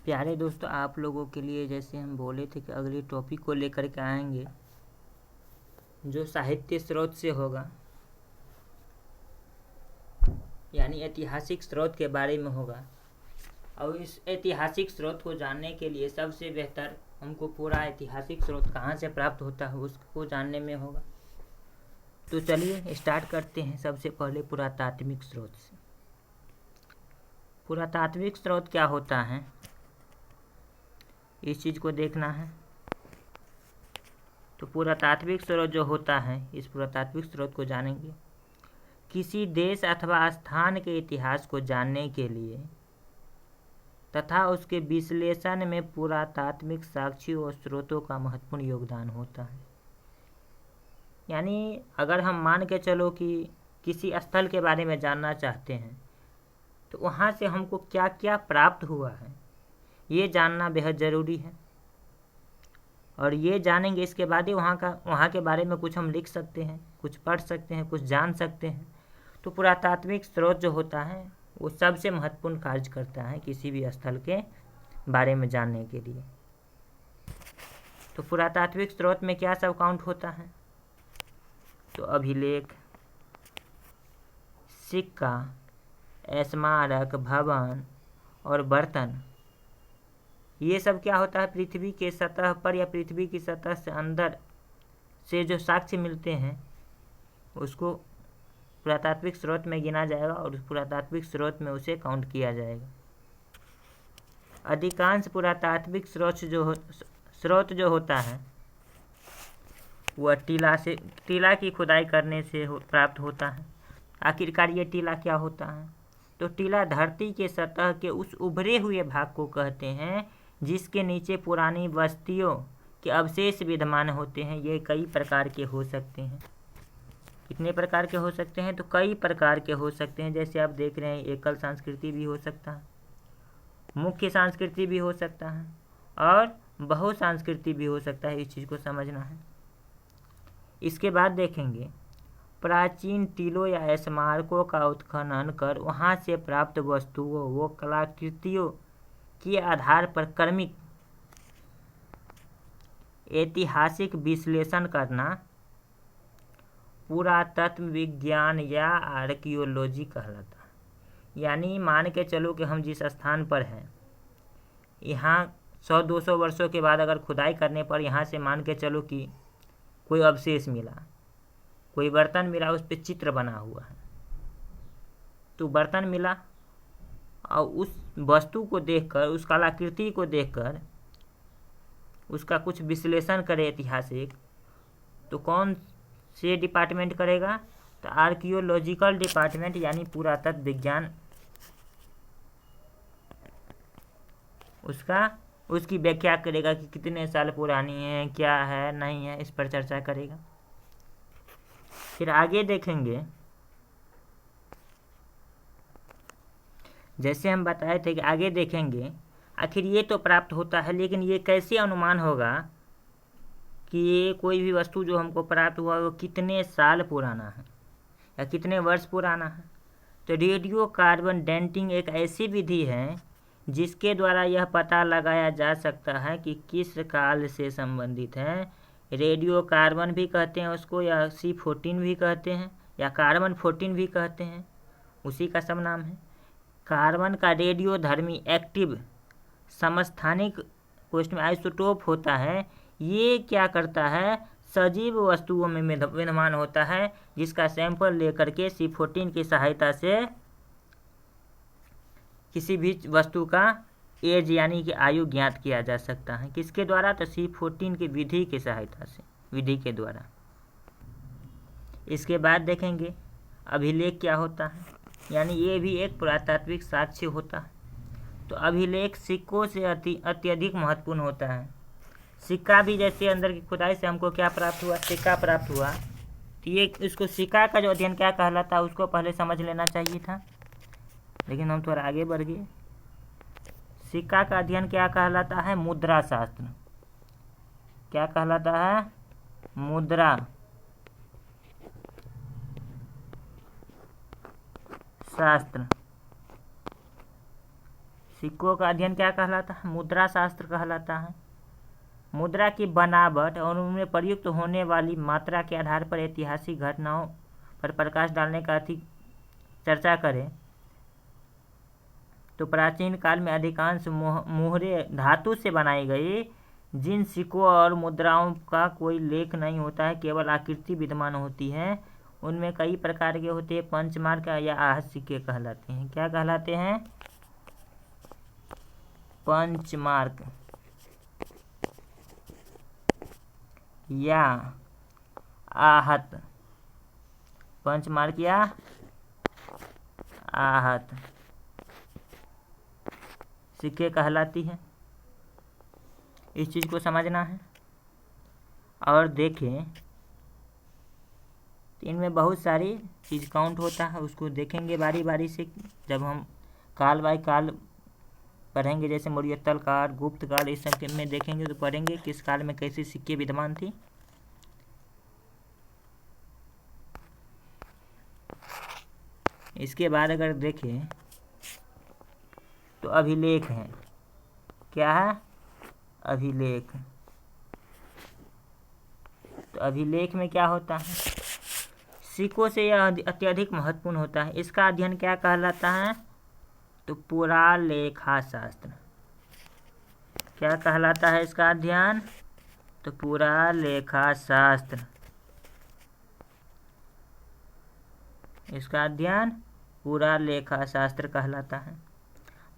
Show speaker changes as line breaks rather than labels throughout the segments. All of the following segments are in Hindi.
प्यारे दोस्तों, आप लोगों के लिए जैसे हम बोले थे कि अगले टॉपिक को लेकर के आएंगे जो साहित्य स्रोत से होगा, यानी ऐतिहासिक स्रोत के बारे में होगा। और इस ऐतिहासिक स्रोत को जानने के लिए सबसे बेहतर हमको पूरा ऐतिहासिक स्रोत कहाँ से प्राप्त होता है उसको जानने में होगा। तो चलिए स्टार्ट करते हैं। सबसे पहले पुरातात्विक स्रोत से। पुरातात्विक स्रोत क्या होता है, इस चीज़ को देखना है। तो पुरातात्विक स्रोत जो होता है, इस पुरातात्विक स्रोत को जानेंगे। किसी देश अथवा स्थान के इतिहास को जानने के लिए तथा उसके विश्लेषण में पुरातात्विक साक्ष्यों और स्रोतों का महत्वपूर्ण योगदान होता है। यानी अगर हम मान के चलो कि किसी स्थल के बारे में जानना चाहते हैं तो वहाँ से हमको क्या क्या प्राप्त हुआ है ये जानना बेहद ज़रूरी है। और ये जानेंगे, इसके बाद ही वहाँ के बारे में कुछ हम लिख सकते हैं, कुछ पढ़ सकते हैं, कुछ जान सकते हैं। तो पुरातात्विक स्रोत जो होता है वो सबसे महत्वपूर्ण कार्य करता है किसी भी स्थल के बारे में जानने के लिए। तो पुरातात्विक स्रोत में क्या सब काउंट होता है? तो अभिलेख, सिक्का, स्मारक, भवन और बर्तन, ये सब क्या होता है, पृथ्वी के सतह पर या पृथ्वी की सतह से अंदर से जो साक्ष्य मिलते हैं उसको पुरातात्विक स्रोत में गिना जाएगा और उस पुरातात्विक स्रोत में उसे काउंट किया जाएगा। अधिकांश पुरातात्विक स्रोत जो होता है वह टीला की खुदाई करने से प्राप्त होता है। आखिरकार ये टीला क्या होता है? तो टीला धरती के सतह के उस उभरे हुए भाग को कहते हैं जिसके नीचे पुरानी बस्तियों के अवशेष विद्यमान होते हैं। ये कई प्रकार के हो सकते हैं। कितने प्रकार के हो सकते हैं? तो कई प्रकार के हो सकते हैं। जैसे आप देख रहे हैं, एकल संस्कृति भी हो सकता है, मुख्य संस्कृति भी हो सकता है और बहु संस्कृति भी हो सकता है। इस चीज़ को समझना है। इसके बाद देखेंगे प्राचीन टीलों या स्मारकों का उत्खनन कर वहाँ से प्राप्त वस्तुओं व कलाकृतियों के आधार पर क्रमिक ऐतिहासिक विश्लेषण करना पुरातत्व विज्ञान या आर्कियोलॉजी कहलाता है। यानी मान के चलो कि हम जिस स्थान पर हैं, यहाँ 100-200 वर्षों के बाद अगर खुदाई करने पर यहाँ से मान के चलो कि कोई अवशेष मिला, कोई बर्तन मिला, उस पर चित्र बना हुआ है, तो बर्तन मिला और उस वस्तु को देखकर, उस कलाकृति को देखकर उसका कुछ विश्लेषण करे ऐतिहासिक, तो कौन से डिपार्टमेंट करेगा? तो आर्कियोलॉजिकल डिपार्टमेंट, यानी पुरातत्व विज्ञान उसकी व्याख्या करेगा कि कितने साल पुरानी है, क्या है, नहीं है, इस पर चर्चा करेगा। फिर आगे देखेंगे, जैसे हम बताए थे कि आगे देखेंगे आखिर ये तो प्राप्त होता है, लेकिन ये कैसे अनुमान होगा कि ये कोई भी वस्तु जो हमको प्राप्त हुआ वो कितने साल पुराना है या कितने वर्ष पुराना है। तो रेडियो कार्बन डेटिंग एक ऐसी विधि है जिसके द्वारा यह पता लगाया जा सकता है कि किस काल से संबंधित है। रेडियो कार्बन भी कहते हैं उसको, या C14 भी कहते हैं, या कार्बन 14 भी कहते हैं, उसी का सब नाम है। कार्बन का रेडियो धर्मी एक्टिव समस्थानिक कोष्ठ में आइसोटोप होता है। ये क्या करता है? सजीव वस्तुओं में विद्यमान होता है, जिसका सैंपल लेकर के C14 की सहायता से किसी भी वस्तु का एज यानी कि आयु ज्ञात किया जा सकता है। किसके द्वारा? तो C14 की विधि की सहायता से, विधि के द्वारा। इसके बाद देखेंगे अभिलेख क्या होता है, यानी ये भी एक पुरातात्विक साक्ष्य होता है। तो अभिलेख सिक्कों से अत्यधिक महत्वपूर्ण होता है। सिक्का भी जैसे अंदर की खुदाई से हमको क्या प्राप्त हुआ? सिक्का प्राप्त हुआ। तो ये इसको सिक्का का जो अध्ययन क्या कहलाता है उसको पहले समझ लेना चाहिए था, लेकिन हम थोड़ा आगे बढ़ गए। सिक्का का अध्ययन क्या कहलाता है? मुद्रा शास्त्र। क्या कहलाता है? मुद्रा शास्त्र। सिक्कों का अध्ययन क्या कहलाता है? मुद्रा शास्त्र कहलाता है। मुद्रा की बनावट और उनमें प्रयुक्त होने वाली मात्रा के आधार पर ऐतिहासिक घटनाओं पर प्रकाश डालने का अधिक चर्चा करें तो प्राचीन काल में अधिकांश मुहरे धातु से बनाई गई, जिन सिक्कों और मुद्राओं का कोई लेख नहीं होता है, केवल आकृति विद्यमान होती है, उनमें कई प्रकार के होते हैं। पंचमार्क या आहत सिक्के कहलाते हैं। क्या कहलाते हैं? पंचमार्क या आहत। पंचमार्क या आहत सिक्के कहलाती है। इस चीज़ को समझना है। और देखें इनमें बहुत सारी चीज़ काउंट होता है, उसको देखेंगे बारी बारी से। जब हम काल बाय काल पढ़ेंगे, जैसे मौर्योत्तर काल, गुप्त काल, इस सब में देखेंगे तो पढ़ेंगे किस काल में कैसे सिक्के विद्यमान थी। इसके बाद अगर देखें तो अभिलेख है। क्या है? अभिलेख। तो अभिलेख में क्या होता है? सिक्कों से यह अत्यधिक महत्वपूर्ण होता है। इसका अध्ययन क्या कहलाता है? तो पुरालेखा शास्त्र। क्या कहलाता है इसका अध्ययन? तो पुरालेखा शास्त्र। इसका अध्ययन पुरालेखा शास्त्र कहलाता है।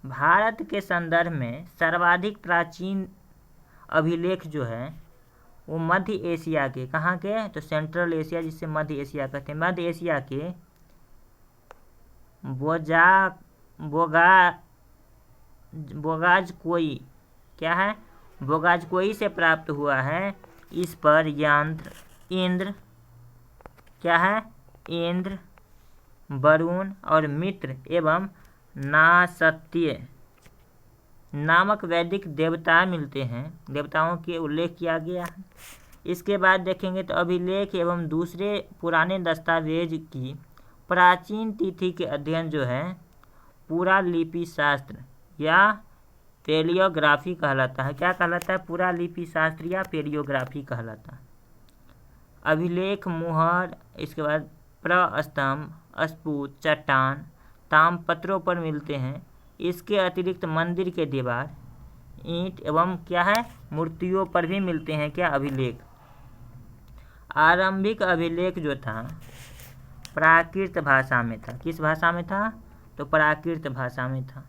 भारत के संदर्भ में सर्वाधिक प्राचीन अभिलेख जो है वो मध्य एशिया के, कहाँ के? तो सेंट्रल एशिया, जिससे मध्य एशिया कहते हैं, मध्य एशिया के बोगाजकोई, क्या है? बोगाजकोई से प्राप्त हुआ है। इस पर इंद्र, क्या है? इंद्र, वरुण और मित्र एवं नासत्य नामक वैदिक देवता मिलते हैं। देवताओं के उल्लेख किया गया है। इसके बाद देखेंगे तो अभिलेख एवं दूसरे पुराने दस्तावेज की प्राचीन तिथि के अध्ययन जो है पुरालिपि शास्त्र या पेलियोग्राफी कहलाता है। क्या कहलाता है? पुरालिपि शास्त्र या पेलियोग्राफी कहलाता है। अभिलेख, मुहर, इसके बाद प्रस्तंभ, स्फूट, चट्टान, ताम्रपत्रों पर मिलते हैं। इसके अतिरिक्त मंदिर के दीवार, ईंट एवं क्या है? मूर्तियों पर भी मिलते हैं। क्या? अभिलेख। आरंभिक अभिलेख जो था प्राकृत भाषा में था। किस भाषा में था? तो प्राकृत भाषा में था।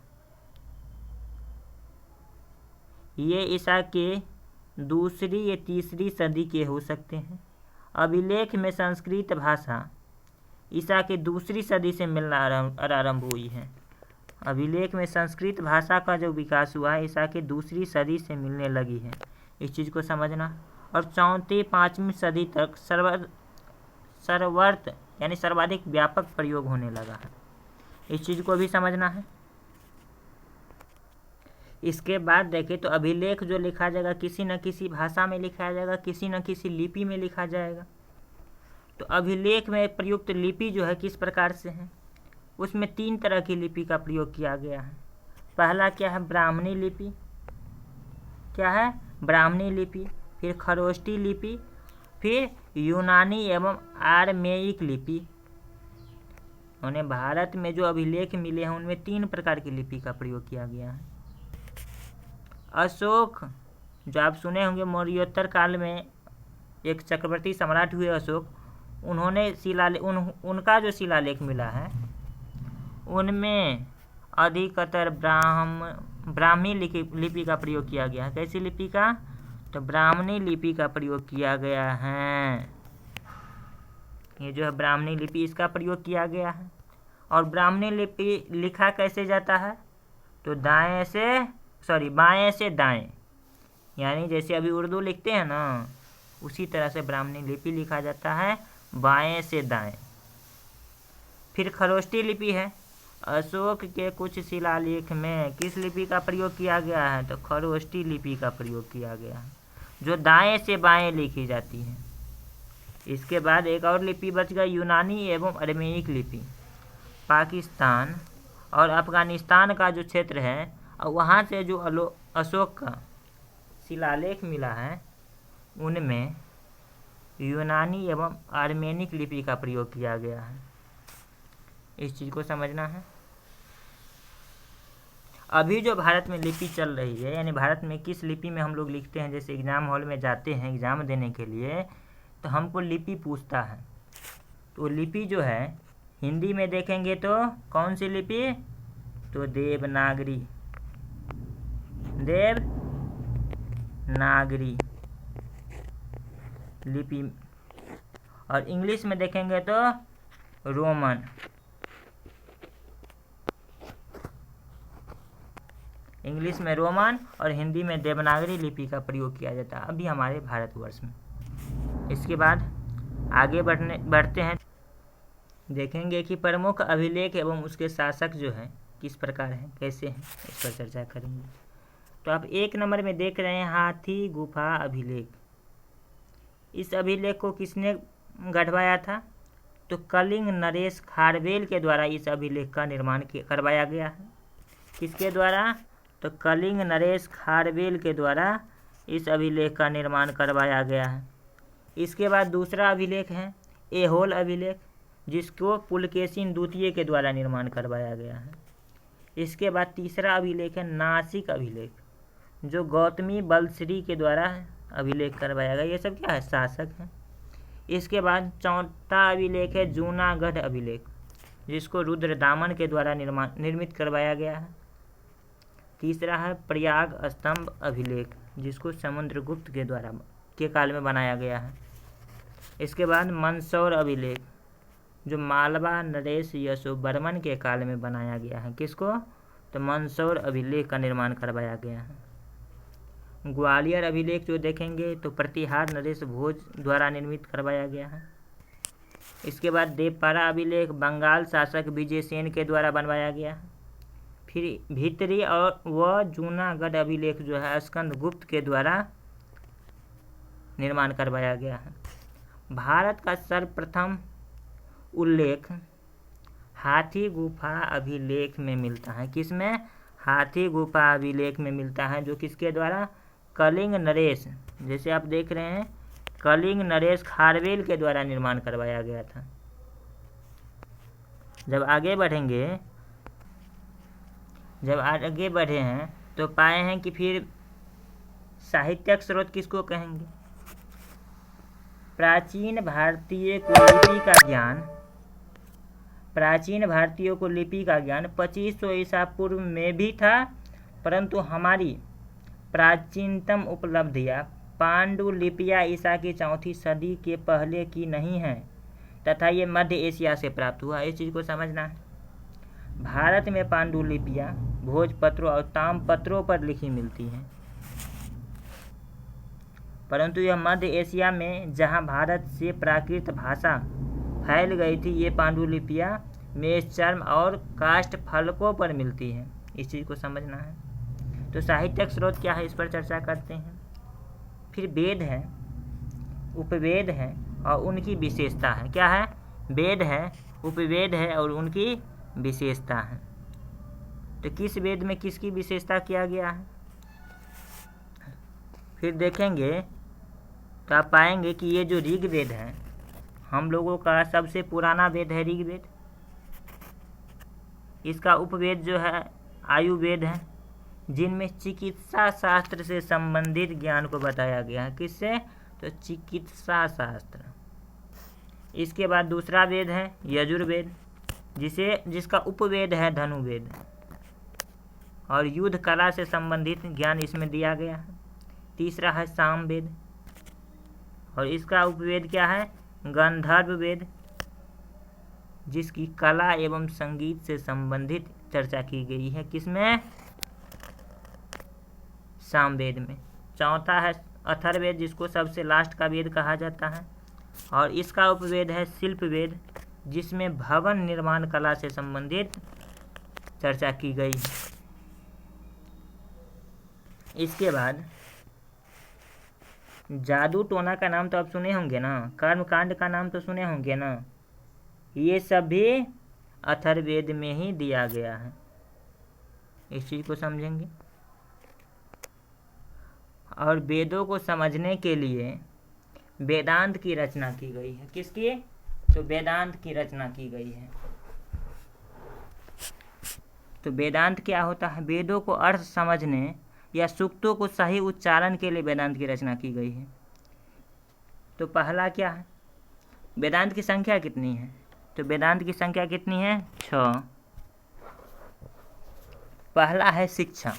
ये ईसा के दूसरी या तीसरी सदी के हो सकते हैं। अभिलेख में संस्कृत भाषा ईसा के दूसरी सदी से मिलना आरंभ हुई है। अभिलेख में संस्कृत भाषा का जो विकास हुआ है ईसा के दूसरी सदी से मिलने लगी है। इस चीज़ को समझना। और 4वीं-5वीं सदी तक सर्वत्र यानी सर्वाधिक व्यापक प्रयोग होने लगा है। इस चीज़ को भी समझना है। इसके बाद देखें तो अभिलेख जो लिखा जाएगा किसी न किसी भाषा में लिखा जाएगा, किसी न किसी लिपि में लिखा जाएगा। तो अभिलेख में प्रयुक्त लिपि जो है किस प्रकार से है? उसमें 3 तरह की लिपि का प्रयोग किया गया है। पहला क्या है? ब्राह्मणी लिपि। क्या है? ब्राह्मणी लिपि। फिर खरोष्टी लिपि, फिर यूनानी एवं आरमेयिक लिपि। उन्हें भारत में जो अभिलेख मिले हैं उनमें 3 प्रकार की लिपि का प्रयोग किया गया है। अशोक, जो आप सुने होंगे मौर्योत्तर काल में एक चक्रवर्ती सम्राट हुए अशोक, उन्होंने उनका जो शिलालेख मिला है उनमें अधिकतर ब्राह्मी लिपि का प्रयोग किया गया है। कैसी लिपि का? तो ब्राह्मणी लिपि का प्रयोग किया गया है। ये जो है ब्राह्मणी लिपि, इसका प्रयोग किया गया है। और ब्राह्मणी लिपि लिखा कैसे जाता है? तो बाएं से दाएं, यानी जैसे अभी उर्दू लिखते हैं ना, उसी तरह से ब्राह्मणी लिपि लिखा जाता है, बाएं से दाएं। फिर खरोष्टी लिपि है। अशोक के कुछ शिलालेख में किस लिपि का प्रयोग किया गया है? तो खरोष्टी लिपि का प्रयोग किया गया है, जो दाएं से बाएं लिखी जाती है। इसके बाद एक और लिपि बच गई, यूनानी एवं अरमेयिक लिपि। पाकिस्तान और अफगानिस्तान का जो क्षेत्र है, और वहाँ से जो अशोक का शिलालेख मिला है उनमें यूनानी एवं आर्मेनिक लिपि का प्रयोग किया गया है। इस चीज़ को समझना है। अभी जो भारत में लिपि चल रही है, यानी भारत में किस लिपि में हम लोग लिखते हैं, जैसे एग्ज़ाम हॉल में जाते हैं एग्ज़ाम देने के लिए तो हमको लिपि पूछता है। तो लिपि जो है हिंदी में देखेंगे तो कौन सी लिपि, तो देवनागरी लिपि। और इंग्लिश में देखेंगे तो रोमन। इंग्लिश में रोमन और हिंदी में देवनागरी लिपि का प्रयोग किया जाता है अभी हमारे भारतवर्ष में। इसके बाद आगे बढ़ते हैं, देखेंगे कि प्रमुख अभिलेख एवं उसके शासक जो हैं किस प्रकार हैं, कैसे हैं, इस पर चर्चा करेंगे। तो आप 1 नंबर में देख रहे हैं हाथी गुफा अभिलेख। इस अभिलेख को किसने गढ़वाया था, तो कलिंग नरेश खारवेल के द्वारा इस अभिलेख का निर्माण करवाया गया है। किसके द्वारा, तो कलिंग नरेश खारवेल के द्वारा इस अभिलेख का निर्माण करवाया गया है। इसके बाद दूसरा अभिलेख है ऐहोल अभिलेख, जिसको पुलकेशिन द्वितीय के द्वारा निर्माण करवाया गया है। इसके बाद तीसरा अभिलेख है नासिक अभिलेख, जो गौतमी बलश्री के द्वारा अभिलेख करवाया गया। ये सब क्या है, शासक हैं। इसके बाद चौथा अभिलेख है जूनागढ़ अभिलेख, जिसको रुद्रदामन के द्वारा निर्मित करवाया गया है। तीसरा है प्रयाग स्तंभ अभिलेख, जिसको समुद्रगुप्त के काल में बनाया गया है। इसके बाद मंदसौर अभिलेख, जो मालवा नरेश यशोवर्मन के काल में बनाया गया है। किसको, तो मंदसौर अभिलेख का निर्माण करवाया गया है। ग्वालियर अभिलेख जो देखेंगे तो प्रतिहार नरेश भोज द्वारा निर्मित करवाया गया है। इसके बाद देवपारा अभिलेख बंगाल शासक विजयसेन के द्वारा बनवाया गया है। फिर भीतरी और जूनागढ़ अभिलेख जो है स्कंदगुप्त के द्वारा निर्माण करवाया गया है। भारत का सर्वप्रथम उल्लेख हाथी गुफा अभिलेख में मिलता है। किसमें, हाथी गुफा अभिलेख में मिलता है, जो किसके द्वारा, कलिंग नरेश, जैसे आप देख रहे हैं कलिंग नरेश खारवेल के द्वारा निर्माण करवाया गया था। जब आगे बढ़े हैं तो पाए हैं कि फिर साहित्यिक स्रोत किसको कहेंगे, प्राचीन भारतीयों को लिपि का ज्ञान 2500 ईसा पूर्व में भी था, परंतु हमारी प्राचीनतम उपलब्धियां पांडुलिपियां ईसा की 4वीं सदी के पहले की नहीं है तथा ये मध्य एशिया से प्राप्त हुआ। इस चीज़ को समझना है। भारत में पांडुलिपियां भोजपत्रों और ताम्रपत्रों पर लिखी मिलती हैं, परंतु यह मध्य एशिया में जहां भारत से प्राकृत भाषा फैल गई थी, ये पांडुलिपियां मेष चर्म और काष्ठ फलकों पर मिलती हैं। इस चीज़ को समझना है। तो साहित्यिक स्रोत क्या है, इस पर चर्चा करते हैं। फिर वेद है, उपवेद है और उनकी विशेषता है। क्या है, वेद है, उपवेद है और उनकी विशेषता है। तो किस वेद में किसकी विशेषता किया गया है, फिर देखेंगे तो आप पाएंगे कि ये जो ऋग्वेद है हम लोगों का सबसे पुराना वेद है ऋग्वेद। इसका उपवेद जो है आयुर्वेद है, जिनमें चिकित्सा शास्त्र से संबंधित ज्ञान को बताया गया है। किससे, तो चिकित्सा शास्त्र। इसके बाद दूसरा वेद है यजुर्वेद, जिसका उपवेद है धनुर्वेद, और युद्ध कला से संबंधित ज्ञान इसमें दिया गया है। तीसरा है सामवेद, और इसका उपवेद क्या है, गंधर्व वेद, जिसकी कला एवं संगीत से संबंधित चर्चा की गई है। किसमें, सामवेद में। चौथा है अथर्ववेद, जिसको सबसे लास्ट का वेद कहा जाता है, और इसका उपवेद है शिल्प वेद, जिसमें भवन निर्माण कला से संबंधित चर्चा की गई है। इसके बाद जादू टोना का नाम तो आप सुने होंगे ना, कर्मकांड का नाम तो सुने होंगे ना, ये सब भी अथर्ववेद में ही दिया गया है। इस चीज़ को समझेंगे। और वेदों को समझने के लिए वेदांत की रचना की गई है। किसकी? तो वेदांत की रचना की गई है। तो वेदांत क्या होता है? वेदों को अर्थ समझने या सूक्तों को सही उच्चारण के लिए वेदांत की रचना की गई है। तो पहला क्या है? वेदांत की संख्या कितनी है? तो वेदांत की संख्या कितनी है? 6। पहला है शिक्षा।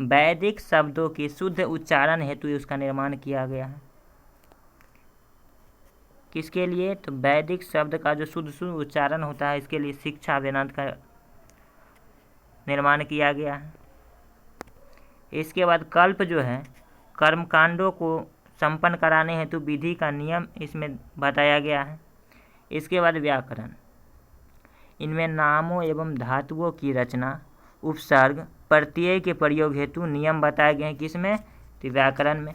वैदिक शब्दों के शुद्ध उच्चारण हेतु उसका निर्माण किया गया है। किसके लिए? तो वैदिक शब्द का जो शुद्ध उच्चारण होता है, इसके लिए शिक्षा वेदांत का निर्माण किया गया है। इसके बाद कल्प जो है, कर्मकांडों को संपन्न कराने हेतु विधि का नियम इसमें बताया गया है। इसके बाद व्याकरण, इनमें नामों एवं धातुओं की रचना, उपसर्ग, प्रत्यय के प्रयोग हेतु नियम बताए गए हैं। किसमें? तो व्याकरण में।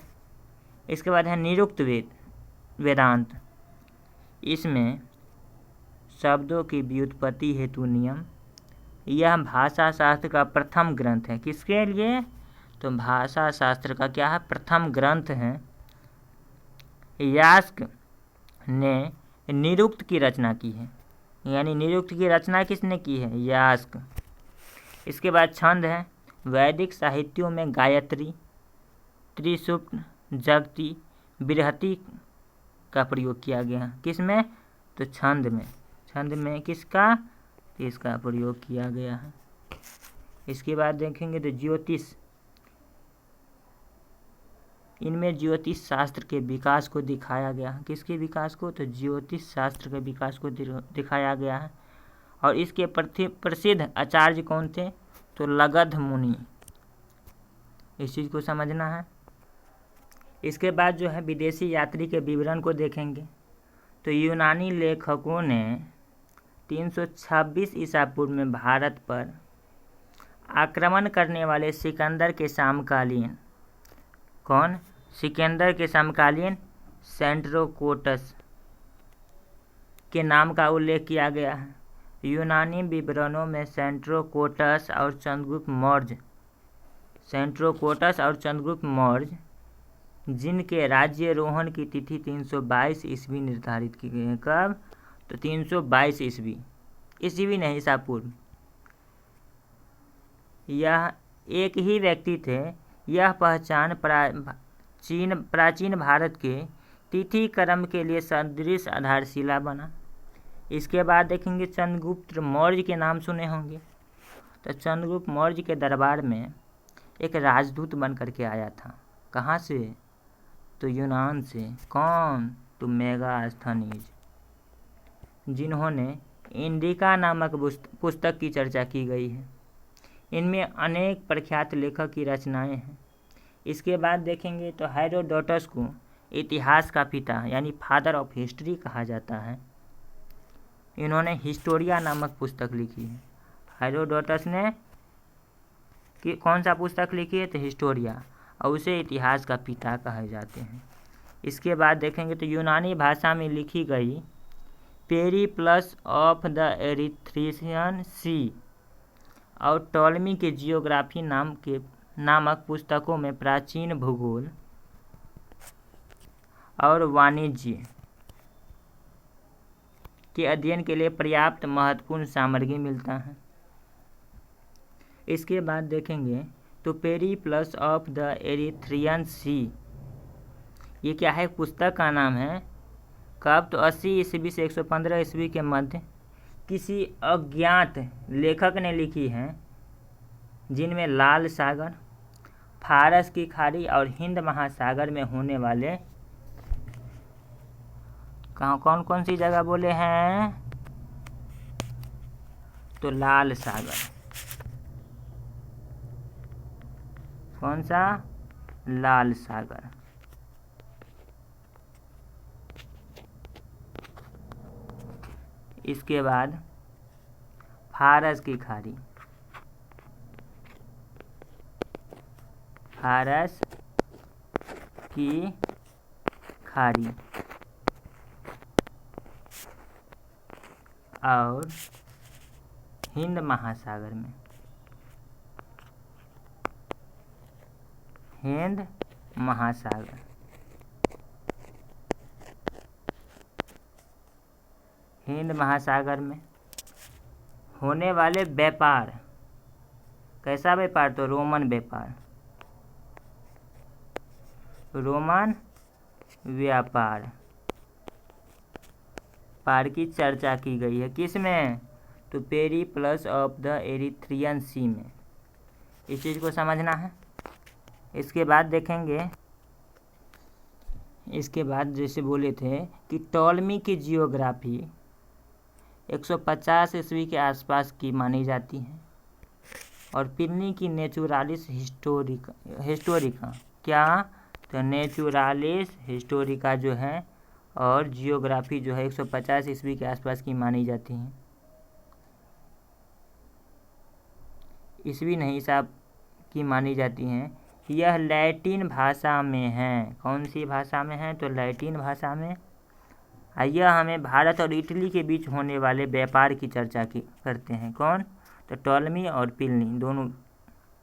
इसके बाद है निरुक्त वेदांत, इसमें शब्दों की व्युत्पत्ति हेतु नियम। यह भाषा शास्त्र का प्रथम ग्रंथ है। किसके लिए? तो भाषा शास्त्र का क्या है? प्रथम ग्रंथ है। यास्क ने निरुक्त की रचना की है, यानी निरुक्त की रचना किसने की है? यास्क। इसके बाद छंद है। वैदिक साहित्यों में गायत्री, त्रिसुप्त, जगती, बृहति का प्रयोग किया गया है। किसमें? तो छंद में। छंद में किसका? इसका प्रयोग किया गया है। इसके बाद देखेंगे तो ज्योतिष, इनमें ज्योतिष शास्त्र के विकास को दिखाया गया है। किसके विकास को? तो ज्योतिष शास्त्र के विकास को दिखाया गया है। और इसके प्रसिद्ध आचार्य कौन थे? तो लगध मुनि। इस चीज़ को समझना है। इसके बाद जो है विदेशी यात्री के विवरण को देखेंगे। तो यूनानी लेखकों ने 326 ईसा पूर्व में भारत पर आक्रमण करने वाले सिकंदर के समकालीन, कौन? सिकंदर के समकालीन सेंट्रोकोटस के नाम का उल्लेख किया गया है। यूनानी विवरणों में सेंट्रोकोटस और चंद्रगुप्त मौर्य, जिनके राज्यारोहण की तिथि 322 ईस्वी निर्धारित की गई है। कब? तो 322 ईस्वी नहीं, ईसा पूर्व। यह एक ही व्यक्ति थे। यह पहचान प्राचीन भारत के तिथि क्रम के लिए सदृश आधारशिला बना। इसके बाद देखेंगे चंद्रगुप्त मौर्य के नाम सुने होंगे। तो चंद्रगुप्त मौर्य के दरबार में एक राजदूत बन करके आया था। कहाँ से? तो यूनान से। कौन? तो मेगास्थनीज, जिन्होंने इंडिका नामक पुस्तक की चर्चा की गई है। इनमें अनेक प्रख्यात लेखक की रचनाएं हैं। इसके बाद देखेंगे तो हेरोडोटस को इतिहास का पिता यानी फादर ऑफ हिस्ट्री कहा जाता है। इन्होंने हिस्टोरिया नामक पुस्तक लिखी है। हेरोडोटस ने कौन सा पुस्तक लिखी है? तो हिस्टोरिया, और उसे इतिहास का पिता कहे जाते हैं। इसके बाद देखेंगे तो यूनानी भाषा में लिखी गई पेरिप्लस ऑफ द एरिथ्रियन सी और टॉलमी के जियोग्राफी नामक पुस्तकों में प्राचीन भूगोल और वाणिज्य के अध्ययन के लिए पर्याप्त महत्वपूर्ण सामग्री मिलता है। इसके बाद देखेंगे तो पेरिप्लस ऑफ द एरिथ्रियन सी, ये क्या है? पुस्तक का नाम है। कब? तो 80 ईस्वी से 115 ईस्वी के मध्य किसी अज्ञात लेखक ने लिखी है, जिनमें लाल सागर, फारस की खाड़ी और हिंद महासागर में होने वाले कौन कौन सी जगह बोले हैं? तो लाल सागर। कौन सा? लाल सागर। इसके बाद फारस की खाड़ी, फारस की खाड़ी और हिंद महासागर में। हिंद महासागर। हिंद महासागर में होने वाले व्यापार, कैसा व्यापार? तो रोमन व्यापार, रोमन व्यापार पार की चर्चा की गई है। किस में? तो पेरिप्लस ऑफ द एरिथ्रियन सी में। इस चीज़ को समझना है। इसके बाद देखेंगे, इसके बाद जैसे बोले थे कि टॉलमी की जियोग्राफी 150 ईस्वी के आसपास की मानी जाती है और प्लिनी की नेचुरालिस हिस्टोरिका क्या? तो नेचुरालिस हिस्टोरिका जो है और जियोग्राफी जो है 150 ईस्वी के आसपास की मानी जाती हैं। ईस्वी नहीं साहब की मानी जाती हैं। यह लैटिन भाषा में है। कौन सी भाषा में है? तो लैटिन भाषा में। यह हमें भारत और इटली के बीच होने वाले व्यापार की चर्चा की करते हैं। कौन? तो टॉलमी और प्लिनी, दोनों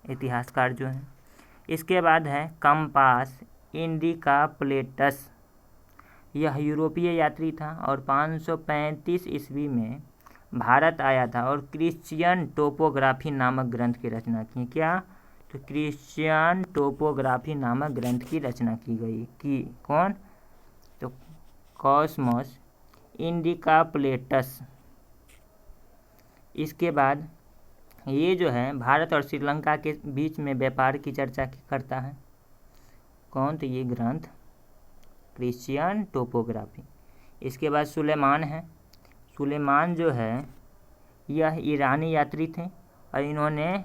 इतिहासकार जो हैं। इसके बाद है कंपास इंडिका प्लेटस। यह यूरोपीय यात्री था और 535 ईस्वी में भारत आया था और क्रिश्चियन टोपोग्राफी नामक ग्रंथ की रचना की। क्या? तो क्रिश्चियन टोपोग्राफी नामक ग्रंथ की रचना की गई। कौन? तो कॉस्मोस इंडिका प्लेटस। इसके बाद ये जो है भारत और श्रीलंका के बीच में व्यापार की चर्चा करता है। कौन? तो ये ग्रंथ क्रिश्चियन टोपोग्राफी। इसके बाद सुलेमान है। सुलेमान जो है यह ईरानी यात्री थे और इन्होंने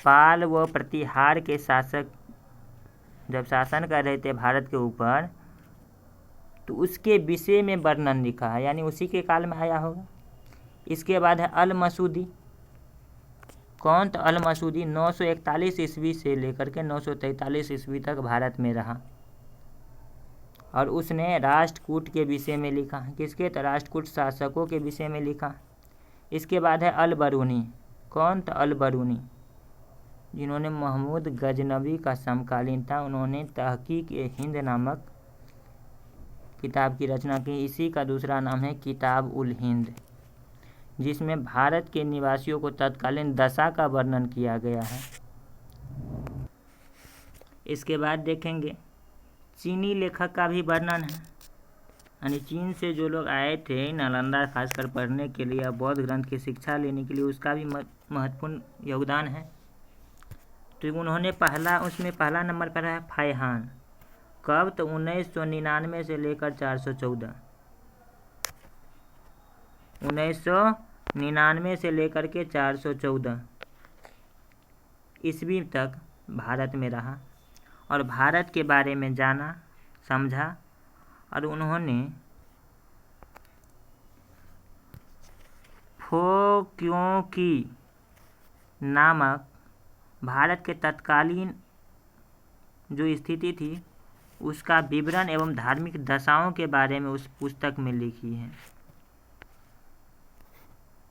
पाल व प्रतिहार के शासक जब शासन कर रहे थे भारत के ऊपर, तो उसके विषय में वर्णन लिखा है, यानी उसी के काल में आया होगा। इसके बाद है अल मसूदी। कौन? तो अल मसूदी 941 ईस्वी से लेकर के 943 ईस्वी तक भारत में रहा और उसने राष्ट्रकूट के विषय में लिखा है। किसके? तो राष्ट्रकूट शासकों के विषय में लिखा। इसके बाद है अल बरूनी। कौन? तो अल बरूनी, जिन्होंने महमूद गजनवी का समकालीन था। उन्होंने तहकीक हिंद नामक किताब की रचना की। इसी का दूसरा नाम है किताब उल हिंद, जिसमें भारत के निवासियों को तत्कालीन दशा का वर्णन किया गया है। इसके बाद देखेंगे चीनी लेखक का भी वर्णन है, यानी चीन से जो लोग आए थे नालंदा खासकर पढ़ने के लिए, बौद्ध ग्रंथ की शिक्षा लेने के लिए, उसका भी महत्वपूर्ण योगदान है। तो उन्होंने उसमें पहला नंबर पर है फायहान। कब? तो 1999 से लेकर 414, 1999 से लेकर के 414 ईस्वी तक भारत में रहा और भारत के बारे में जाना, समझा और उन्होंने फोक्योंकी नामक भारत के तत्कालीन जो स्थिति थी उसका विवरण एवं धार्मिक दशाओं के बारे में उस पुस्तक में लिखी है,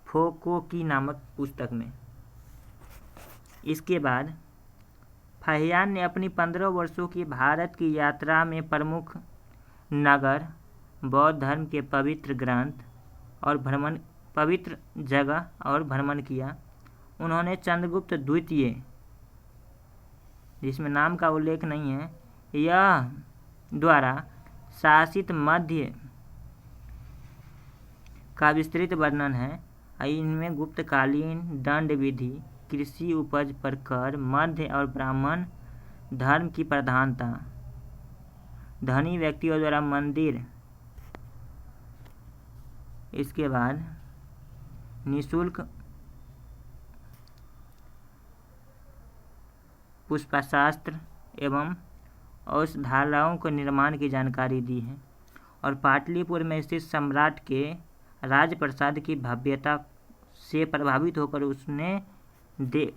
फोक्योंकी नामक पुस्तक में। इसके बाद फाहियान ने अपनी 15 वर्षों की भारत की यात्रा में प्रमुख नगर, बौद्ध धर्म के पवित्र जगह और भ्रमण किया। उन्होंने चंद्रगुप्त द्वितीय, जिसमें नाम का उल्लेख नहीं है, यह द्वारा शासित मध्य का विस्तृत वर्णन है। इनमें गुप्तकालीन दंड विधि, कृषि उपज पर कर, मध्य और ब्राह्मण धर्म की प्रधानता, धनी व्यक्तियों द्वारा मंदिर, इसके बाद निःशुल्क पुष्पशास्त्र एवं औषधालयों के निर्माण की जानकारी दी है और पाटलिपुत्र में स्थित सम्राट के राजप्रसाद की भव्यता से प्रभावित होकर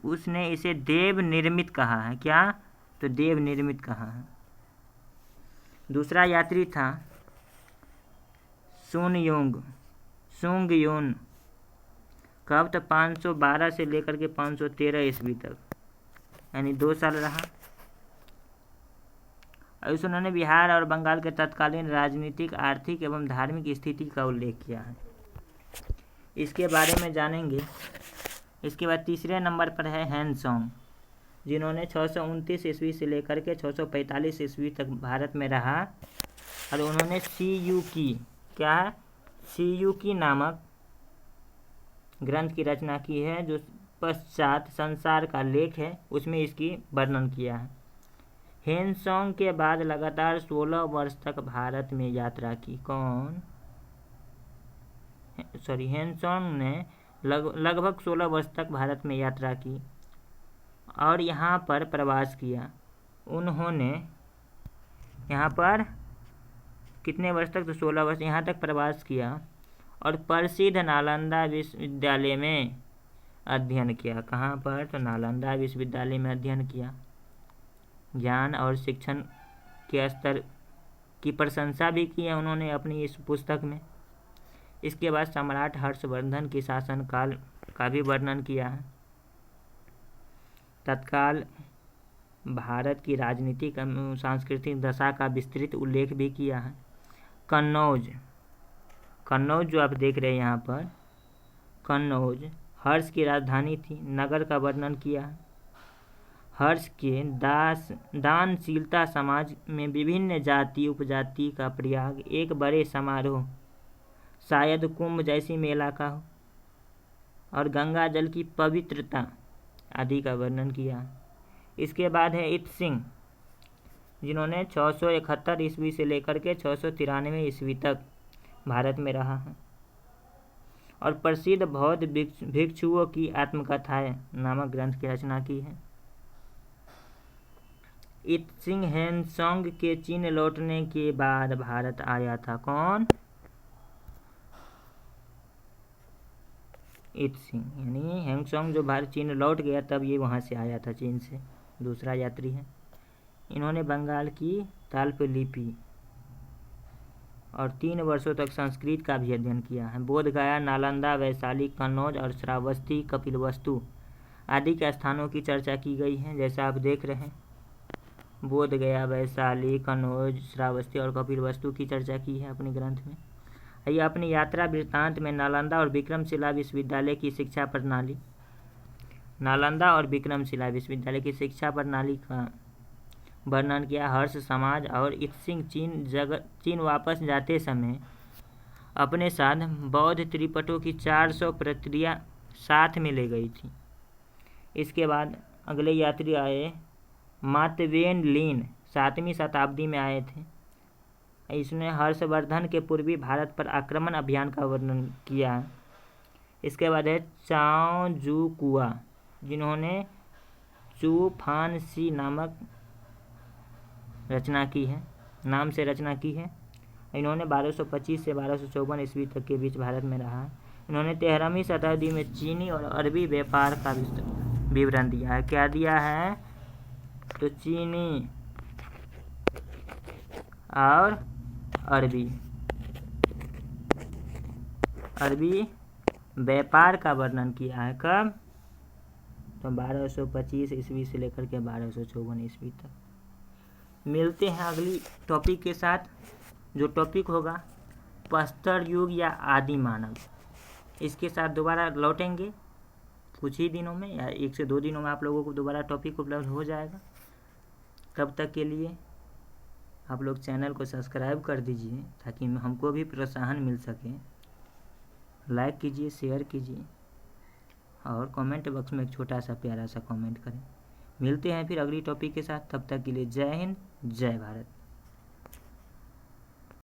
उसने इसे देव निर्मित कहा है। क्या? तो देव निर्मित कहा है। दूसरा यात्री था सुंगयुन। कब? तो 512 से लेकर के 513 ईस्वी तक, यानी 2 साल रहा। और इस उन्होंने बिहार और बंगाल के तत्कालीन राजनीतिक, आर्थिक एवं धार्मिक स्थिति का उल्लेख किया है। इसके बारे में जानेंगे। इसके बाद तीसरे नंबर पर है ह्वेनसांग, जिन्होंने 629 ईस्वी से लेकर के 645 ईस्वी तक भारत में रहा और उन्होंने सीयूकी नामक ग्रंथ की रचना की है, जो पश्चात संसार का लेख है, उसमें इसकी वर्णन किया है। ह्वेनसांग के बाद लगातार 16 वर्ष तक भारत में यात्रा की। ह्वेनसांग ने लगभग 16 वर्ष तक भारत में यात्रा की और यहाँ पर प्रवास किया। उन्होंने यहाँ पर कितने वर्ष तक? तो 16 वर्ष यहाँ तक प्रवास किया और प्रसिद्ध नालंदा विश्वविद्यालय में अध्ययन किया। कहाँ पर? तो नालंदा विश्वविद्यालय में अध्ययन किया। ज्ञान और शिक्षण के स्तर की प्रशंसा भी की है उन्होंने अपनी इस पुस्तक में। इसके बाद सम्राट हर्षवर्धन की शासनकाल का भी वर्णन किया है। तत्काल भारत की राजनीतिक एवं सांस्कृतिक दशा का विस्तृत उल्लेख भी किया है। कन्नौज जो आप देख रहे हैं यहाँ पर, कन्नौज हर्ष की राजधानी थी। नगर का वर्णन किया है। हर्ष के दानशीलता समाज में विभिन्न जाति उपजाति का प्रयाग, एक बड़े समारोह, शायद कुंभ जैसी मेला का हो, और गंगा जल की पवित्रता आदि का वर्णन किया। इसके बाद है इत सिंह, जिन्होंने 671 ईस्वी से लेकर के 693 ईस्वी तक भारत में रहा है और प्रसिद्ध बौद्ध भिक्षुओं की आत्मकथाएं नामक ग्रंथ की रचना की है। इत सिंह ह्वेनसांग के चीन लौटने के बाद भारत आया था। कौन? इत सिंह, यानी ह्वेनसांग जो भारत चीन लौट गया तब ये वहाँ से आया था, चीन से, दूसरा यात्री है। इन्होंने बंगाल की ताललिपि और 3 वर्षों तक संस्कृत का भी अध्ययन किया है। बोधगया, नालंदा, वैशाली, कन्नौज और श्रावस्ती, कपिलवस्तु आदि के स्थानों की चर्चा की गई है। जैसा आप देख रहे हैं, बोधगया, वैशाली, कन्नौज, श्रावस्ती और कपिलवस्तु की चर्चा की है अपने ग्रंथ में। ये अपनी यात्रा वृत्तांत में नालंदा और विक्रमशिला विश्वविद्यालय की शिक्षा प्रणाली का वर्णन किया। हर्ष समाज और इत सिंह चीन वापस जाते समय अपने साथ बौद्ध त्रिपिटकों की 400 प्रतियां साथ में ले गई थी। इसके बाद अगले यात्री आए मातवेन लिन, 7वीं शताब्दी में आए थे। इसने हर्षवर्धन के पूर्वी भारत पर आक्रमण अभियान का वर्णन किया। इसके बाद है चाओ जू कुआ, जिन्होंने चू फान सी नामक रचना की है, नाम से रचना की है। इन्होंने 1225 से 1254 ईस्वी तक के बीच भारत में रहा। इन्होंने 13वीं शताब्दी में चीनी और अरबी व्यापार का विवरण दिया है। क्या दिया है? तो चीनी और अरबी व्यापार का वर्णन किया है। कब? तो 1225 ईस्वी से लेकर के 1254 ईस्वी तक। मिलते हैं अगली टॉपिक के साथ, जो टॉपिक होगा प्रस्तर युग या आदि मानव। इसके साथ दोबारा लौटेंगे कुछ ही दिनों में, या 1 से 2 दिनों में आप लोगों को दोबारा टॉपिक उपलब्ध हो जाएगा। तब तक के लिए आप लोग चैनल को सब्सक्राइब कर दीजिए ताकि हमको भी प्रोत्साहन मिल सके। लाइक कीजिए, शेयर कीजिए और कमेंट बॉक्स में एक छोटा सा प्यारा सा कमेंट करें। मिलते हैं फिर अगली टॉपिक के साथ। तब तक के लिए जय हिंद, जय भारत।